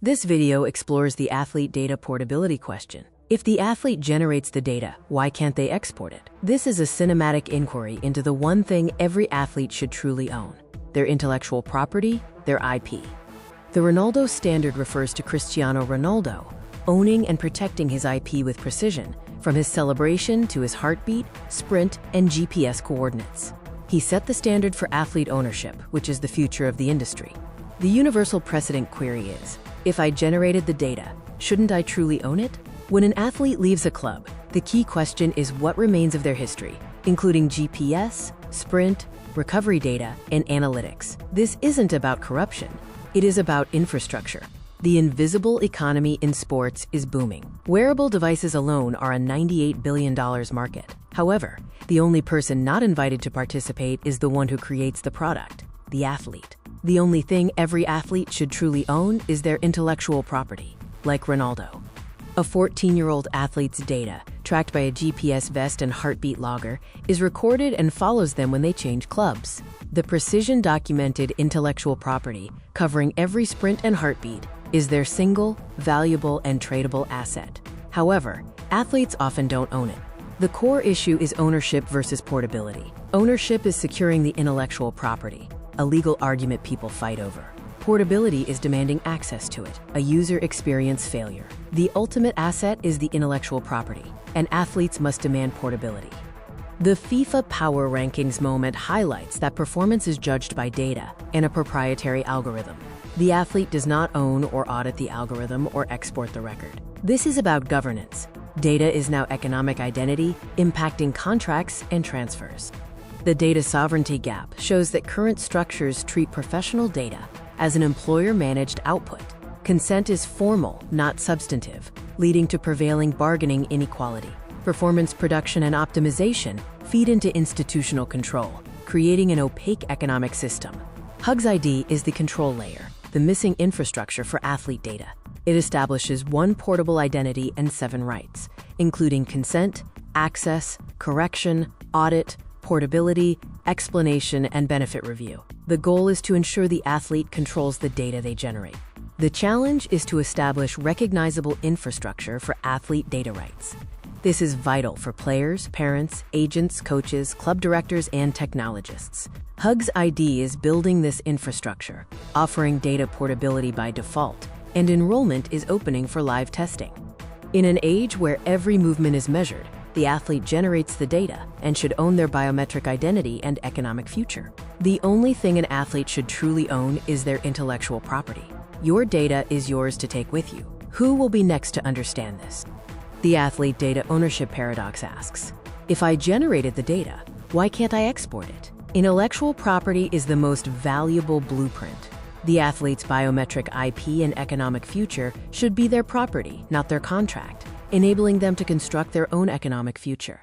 This video explores the athlete data portability question. If the athlete generates the data, why can't they export it? This is a cinematic inquiry into the one thing every athlete should truly own: their intellectual property, their IP. The Ronaldo standard refers to Cristiano Ronaldo owning and protecting his IP with precision, from his celebration to his heartbeat, sprint, and GPS coordinates. He set the standard for athlete ownership, which is the future of the industry. The universal precedent query is, if I generated the data, shouldn't I truly own it? When an athlete leaves a club, the key question is what remains of their history, including GPS, sprint, recovery data, and analytics. This isn't about corruption. It is about infrastructure. The invisible economy in sports is booming. Wearable devices alone are a $98 billion market. However, the only person not invited to participate is the one who creates the product, the athlete. The only thing every athlete should truly own is their intellectual property, like Ronaldo. A 14-year-old athlete's data, tracked by a GPS vest and heartbeat logger, is recorded and follows them when they change clubs. The precision-documented intellectual property, covering every sprint and heartbeat, is their single, valuable, and tradable asset. However, athletes often don't own it. The core issue is ownership versus portability. Ownership is securing the intellectual property, a legal argument people fight over. Portability is demanding access to it, a user experience failure. The ultimate asset is the intellectual property, and athletes must demand portability. The FIFA Power Rankings moment highlights that performance is judged by data and a proprietary algorithm. The athlete does not own or audit the algorithm or export the record. This is about governance. Data is now economic identity, impacting contracts and transfers. The data sovereignty gap shows that current structures treat professional data as an employer-managed output. Consent is formal, not substantive, leading to prevailing bargaining inequality. Performance production and optimization feed into institutional control, creating an opaque economic system. Hugs ID is the control layer, the missing infrastructure for athlete data. It establishes one portable identity and 7 rights, including consent, access, correction, audit, portability, explanation, and benefit review. The goal is to ensure the athlete controls the data they generate. The challenge is to establish recognizable infrastructure for athlete data rights. This is vital for players, parents, agents, coaches, club directors, and technologists. Hugs ID is building this infrastructure, offering data portability by default, and enrollment is opening for live testing. In an age where every movement is measured, the athlete generates the data and should own their biometric identity and economic future. The only thing an athlete should truly own is their intellectual property. Your data is yours to take with you. Who will be next to understand this? The athlete data ownership paradox asks, if I generated the data, why can't I export it? Intellectual property is the most valuable blueprint. The athlete's biometric IP and economic future should be their property, not their contract, enabling them to construct their own economic future.